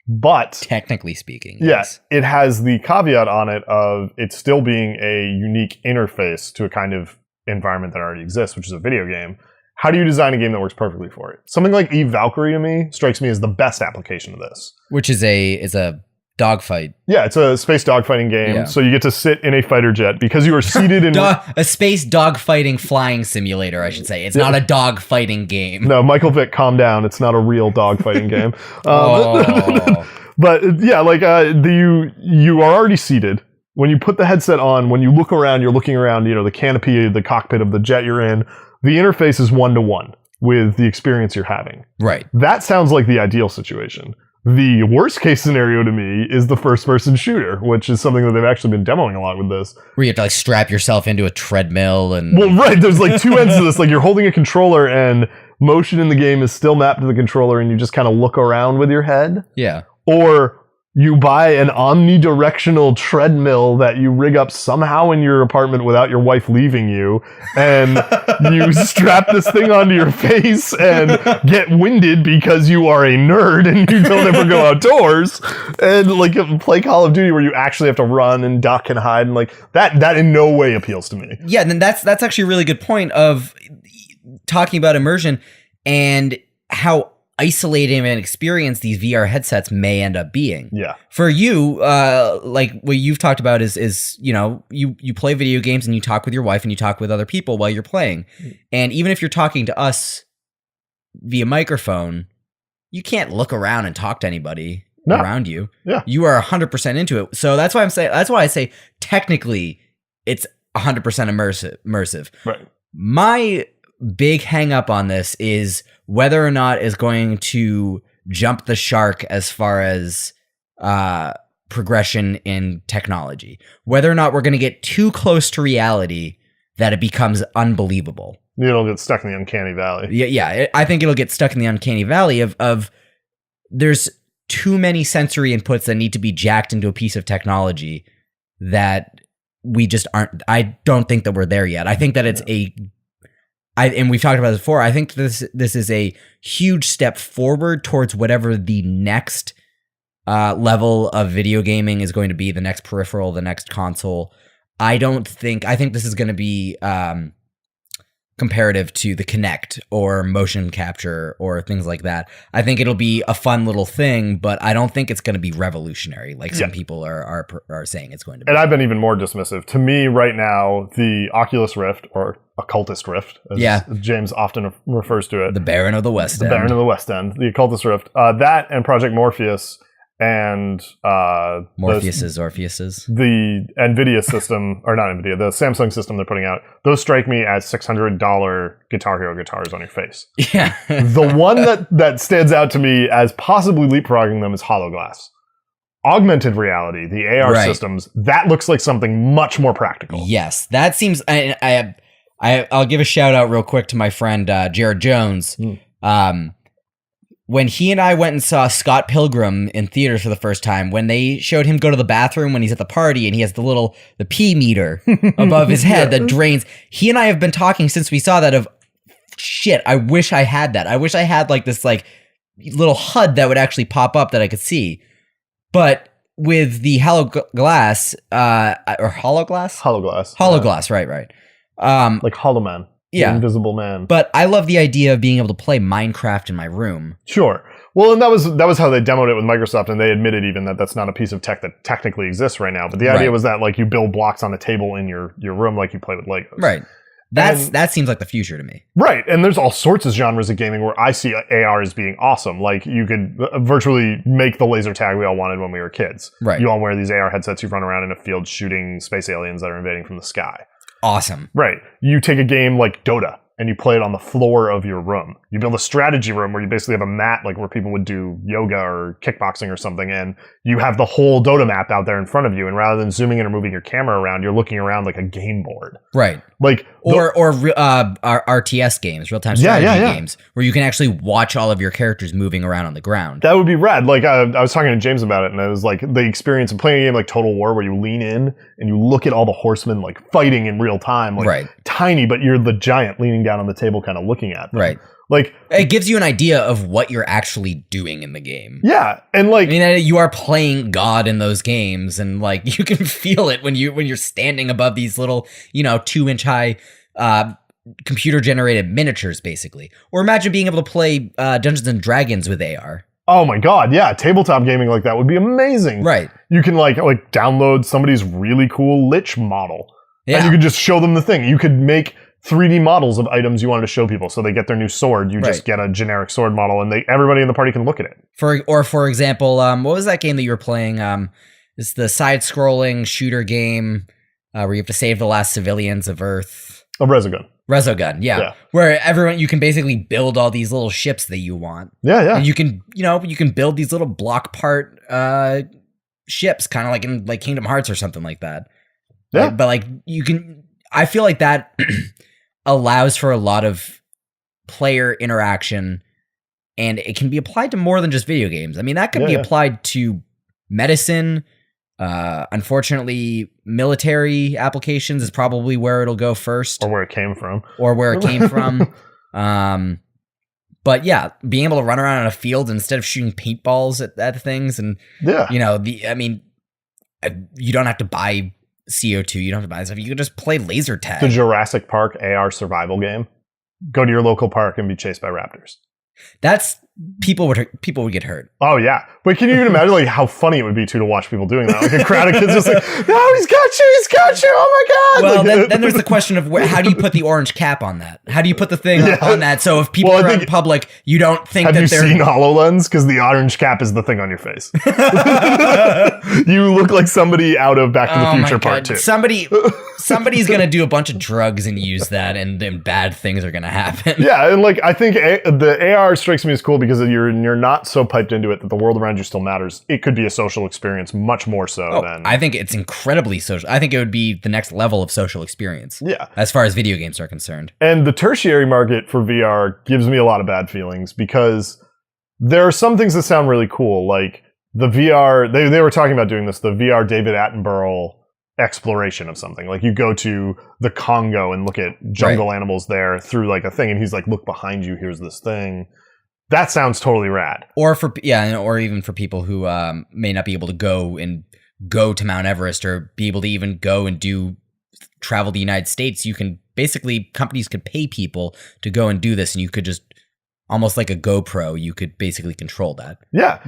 But technically speaking, yes, it has the caveat on it of it still being a unique interface to a kind of environment that already exists, which is a video game. How do you design a game that works perfectly for it? Something like Eve Valkyrie to me strikes me as the best application of this. Which is a dogfight. Yeah, it's a space dogfighting game. Yeah. So you get to sit in a fighter jet because you are seated in... a space dogfighting flying simulator, I should say. It's not a dogfighting game. No, Michael Vick, calm down. It's not a real dogfighting game. But yeah, like you are already seated. When you put the headset on, when you look around, you're looking around, the canopy, the cockpit of the jet you're in. The interface is 1-to-1 with the experience you're having. Right. That sounds like the ideal situation. The worst case scenario to me is the first person shooter, which is something that they've actually been demoing a lot with this. Where you have to like strap yourself into a treadmill and... Well, right. There's like two ends to this. Like you're holding a controller and motion in the game is still mapped to the controller and you just kind of look around with your head. Yeah. Or you buy an omnidirectional treadmill that you rig up somehow in your apartment without your wife leaving you, and you strap this thing onto your face and get winded because you are a nerd and you don't ever go outdoors, and like play Call of Duty where you actually have to run and duck and hide, and like that in no way appeals to me. Yeah, and then that's actually a really good point of talking about immersion and how isolating an experience these VR headsets may end up being. Yeah. For you, like what you've talked about is you play video games and you talk with your wife and you talk with other people while you're playing. And even if you're talking to us via microphone, you can't look around and talk to anybody around you. Yeah. You are 100% into it. So that's why I say technically it's 100% immersive. Right. My big hang up on this is whether or not it's going to jump the shark as far as progression in technology. Whether or not we're going to get too close to reality that it becomes unbelievable. It'll get stuck in the uncanny valley. Yeah, I think it'll get stuck in the uncanny valley of there's too many sensory inputs that need to be jacked into a piece of technology that we just aren't. I don't think that we're there yet. I think that it's and we've talked about this before. I think this is a huge step forward towards whatever the next level of video gaming is going to be, the next peripheral, the next console. I think this is going to be comparative to the Kinect or motion capture or things like that. I think it'll be a fun little thing, but I don't think it's going to be revolutionary like some people are saying it's going to be. And I've been even more dismissive. To me right now, the Oculus Rift, or Occultist Rift, as James often refers to it. The Baron of the West End. The Baron of the West End. The Occultist Rift. That and Project Morpheus and Morpheus's Orpheuses. The NVIDIA system, or not NVIDIA, the Samsung system they're putting out, those strike me as $600 Guitar Hero guitars on your face. Yeah. The one that stands out to me as possibly leapfrogging them is HoloGlass. Augmented reality, the AR systems, that looks like something much more practical. Yes, that seems. I'll give a shout out real quick to my friend Jared Jones. When he and I went and saw Scott Pilgrim in theaters for the first time, when they showed him go to the bathroom when he's at the party and he has the pee meter above his head that drains. He and I have been talking since we saw that of shit. I wish I had that. I wish I had like this like little HUD that would actually pop up that I could see. But with the HoloGlass, or HoloGlass? HoloGlass, right. Like Hollow Man. The Invisible Man. But I love the idea of being able to play Minecraft in my room. Sure. Well, and that was how they demoed it with Microsoft, and they admitted even that that's not a piece of tech that technically exists right now. But the idea was that like you build blocks on a table in your room like you play with Legos. Right. That seems like the future to me. Right. And there's all sorts of genres of gaming where I see AR as being awesome. Like you could virtually make the laser tag we all wanted when we were kids. Right. You all wear these AR headsets, you run around in a field shooting space aliens that are invading from the sky. Awesome. Right. You take a game like Dota and you play it on the floor of your room. You build a strategy room where you basically have a mat like where people would do yoga or kickboxing or something, and you have the whole Dota map out there in front of you, and rather than zooming in or moving your camera around, you're looking around like a game board. Right. Like or RTS games, real-time strategy games, where you can actually watch all of your characters moving around on the ground. That would be rad. Like I was talking to James about it, and it was like the experience of playing a game like Total War where you lean in and you look at all the horsemen like fighting in real time, like tiny, but you're the giant leaning down on the table kind of looking at them. Right. Like it gives you an idea of what you're actually doing in the game. Yeah. And like, I mean, you are playing God in those games, and like you can feel it when you're standing above these little, 2-inch high computer generated miniatures basically. Or imagine being able to play Dungeons and Dragons with AR. Oh my god, yeah, tabletop gaming like that would be amazing. Right. You can like download somebody's really cool Lich model. Yeah. And you could just show them the thing. You could make 3D models of items you wanted to show people. So they get their new sword. You just get a generic sword model, and everybody in the party can look at it. For example, what was that game that you were playing? It's the side-scrolling shooter game where you have to save the last civilians of Earth. Oh, Resogun. Resogun, yeah. Where you can basically build all these little ships that you want. Yeah. And you can build these little block part ships, kind of like in like Kingdom Hearts or something like that. Yeah. But I feel like that allows for a lot of player interaction, and it can be applied to more than just video games. I mean, that could be applied to medicine. Unfortunately, military applications is probably where it'll go first. Or where it came from. But yeah, being able to run around in a field instead of shooting paintballs at things, and you don't have to buy CO2, you don't have to buy stuff. You can just play laser tag. The Jurassic Park AR survival game. go to your local park and be chased by raptors. That's people would get hurt. Oh yeah, but can you even imagine like how funny it would be to watch people doing that? Like a crowd of kids just like, no, he's got you, oh my god. Well, like, then there's the question of how do you put the orange cap on that? How do you put the thing on that? So if people are in public, you don't think that they're... Have you seen HoloLens? Because the orange cap is the thing on your face. You look like somebody out of Back to the Future Part 2. Somebody's gonna do a bunch of drugs and use that, and then bad things are gonna happen. Yeah, and like I think the AR strikes me as cool because you're not so piped into it that the world around you still matters. It could be a social experience much more so than... I think it's incredibly social. I think it would be the next level of social experience. Yeah. As far as video games are concerned. And the tertiary market for VR gives me a lot of bad feelings because there are some things that sound really cool. Like the VR, they were talking about doing this, the VR David Attenborough exploration of something. Like you go to the Congo and look at jungle animals there through like a thing, and he's like, look behind you, here's this thing. That sounds totally rad. Or even for people who may not be able to go to Mount Everest or be able to even go and travel the United States. You can basically, companies could pay people to go and do this, and you could just, almost like a GoPro, you could basically control that. Yeah.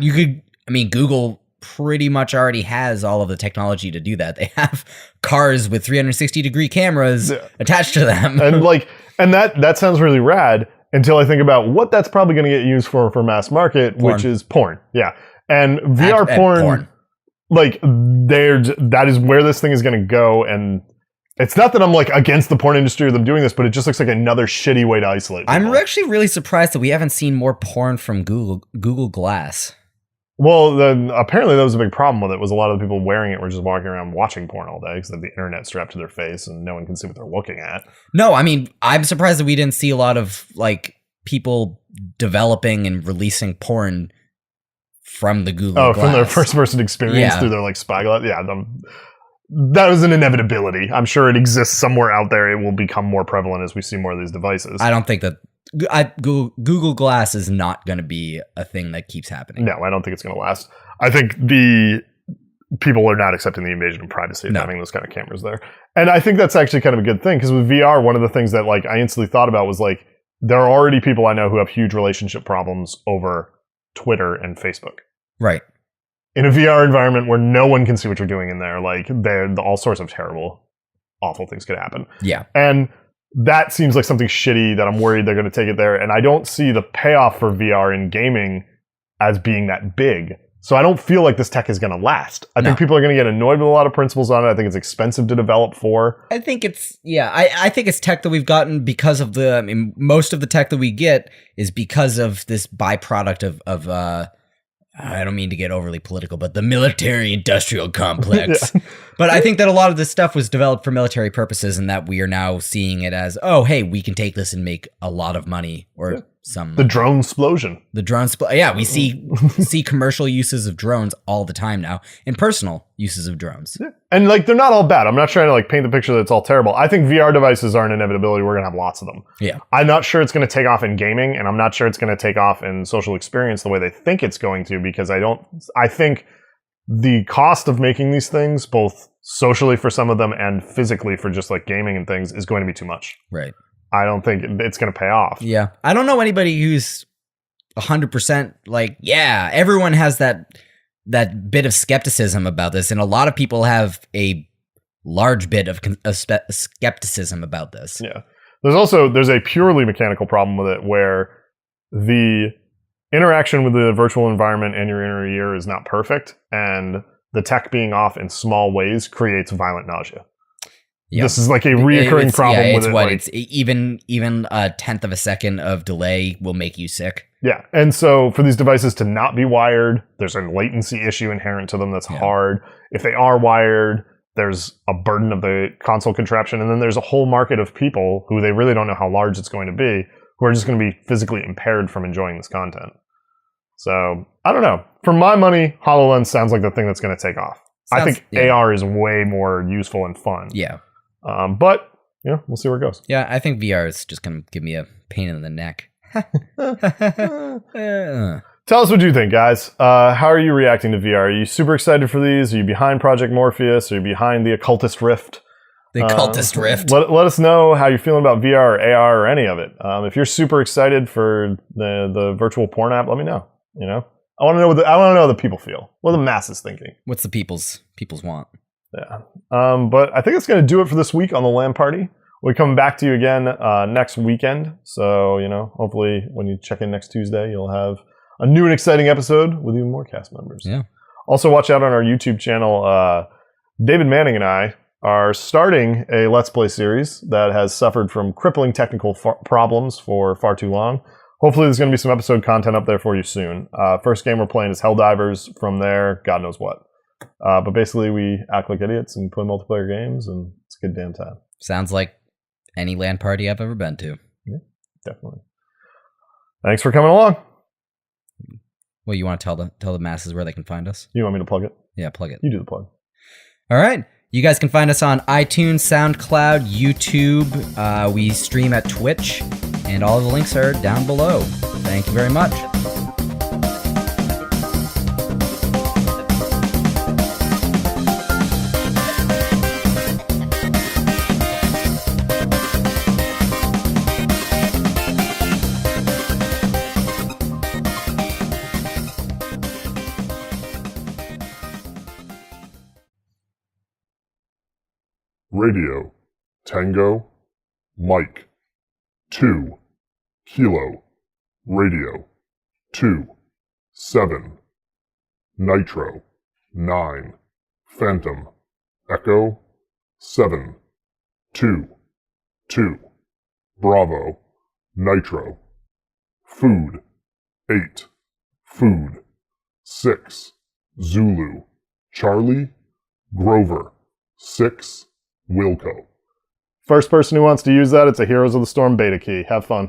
Google pretty much already has all of the technology to do that. They have cars with 360-degree cameras attached to them. And that sounds really rad until I think about what that's probably going to get used for mass market, which is porn. Yeah. And VR porn. Like that is where this thing is going to go. And it's not that I'm like against the porn industry or them doing this, but it just looks like another shitty way to isolate people. I'm actually really surprised that we haven't seen more porn from Google Glass. Well, then apparently that was a big problem with it. Was a lot of the people wearing it were just walking around watching porn all day because they have the internet strapped to their face and no one can see what they're looking at. No, I'm surprised that we didn't see a lot of like people developing and releasing porn from the Google Glass. From their first-person experience through their like spyglass. Yeah, that was an inevitability. I'm sure it exists somewhere out there. It will become more prevalent as we see more of these devices. I don't think that Google Glass is not going to be a thing that keeps happening. No, I don't think it's going to last. I think the people are not accepting the invasion of privacy of having those kind of cameras there. And I think that's actually kind of a good thing because with VR, one of the things that like I instantly thought about was like there are already people I know who have huge relationship problems over Twitter and Facebook. Right. In a VR environment where no one can see what you're doing in there, like all sorts of terrible, awful things could happen. Yeah. And that seems like something shitty that I'm worried they're going to take it there. And I don't see the payoff for VR in gaming as being that big. So I don't feel like this tech is going to last. I think people are going to get annoyed with a lot of principles on it. I think it's expensive to develop for. I think I think it's tech that we've gotten because of most of the tech that we get is because of this byproduct of I don't mean to get overly political, but the military-industrial complex. Yeah. But I think that a lot of this stuff was developed for military purposes and that we are now seeing it as, oh, hey, we can take this and make a lot of money or some... The drone explosion. We see commercial uses of drones all the time now and personal uses of drones. Yeah. And like, they're not all bad. I'm not trying to like paint the picture that it's all terrible. I think VR devices are an inevitability. We're going to have lots of them. Yeah. I'm not sure it's going to take off in gaming, and I'm not sure it's going to take off in social experience the way they think it's going to, because I think the cost of making these things, both socially for some of them and physically for just like gaming and things, is going to be too much. Right. I don't think it's going to pay off. Yeah. I don't know anybody who's 100% like, yeah, everyone has that bit of skepticism about this. And a lot of people have a large bit of skepticism about this. Yeah. There's a purely mechanical problem with it where the interaction with the virtual environment and your inner ear is not perfect. And the tech being off in small ways creates violent nausea. Yep. This is like a reoccurring problem with it. It's even a tenth of a second of delay will make you sick. Yeah. And so for these devices to not be wired, there's a latency issue inherent to them that's hard. If they are wired, there's a burden of the console contraption. And then there's a whole market of people who they really don't know how large it's going to be, who are just going to be physically impaired from enjoying this content. So I don't know. For my money, HoloLens sounds like the thing that's going to take off. I think AR is way more useful and fun. Yeah. But we'll see where it goes. Yeah, I think VR is just going to give me a pain in the neck. Tell us what you think, guys. How are you reacting to VR? Are you super excited for these? Are you behind Project Morpheus? Are you behind the Occultist Rift? The cultist rift. Let us know how you're feeling about VR or AR or any of it. If you're super excited for the virtual porn app, let me know. You know, I want to know how the people feel. What are the masses thinking? What's the people's want? Yeah. But I think that's going to do it for this week on the LAN party. We'll be coming back to you again next weekend. So, you know, hopefully when you check in next Tuesday, you'll have a new and exciting episode with even more cast members. Yeah. Also, watch out on our YouTube channel. David Manning and I are starting a Let's Play series that has suffered from crippling technical problems for far too long. Hopefully there's going to be some episode content up there for you soon. First game we're playing is Helldivers. From there, God knows what. But basically we act like idiots and play multiplayer games, and it's a good damn time. Sounds like any LAN party I've ever been to. Yeah, definitely. Thanks for coming along. Well, you want to tell the masses where they can find us? You want me to plug it? Yeah, plug it. You do the plug. All right. You guys can find us on iTunes, SoundCloud, YouTube. We stream at Twitch, and all the links are down below. Thank you very much. Radio, Tango, Mike, 2, Kilo, Radio, 2, 7, Nitro, 9, Phantom, Echo, 7, 2, 2, Bravo, Nitro, Food, 8, Food, 6, Zulu, Charlie, Grover, 6, Wilco. First person who wants to use that, it's a Heroes of the Storm beta key. Have fun.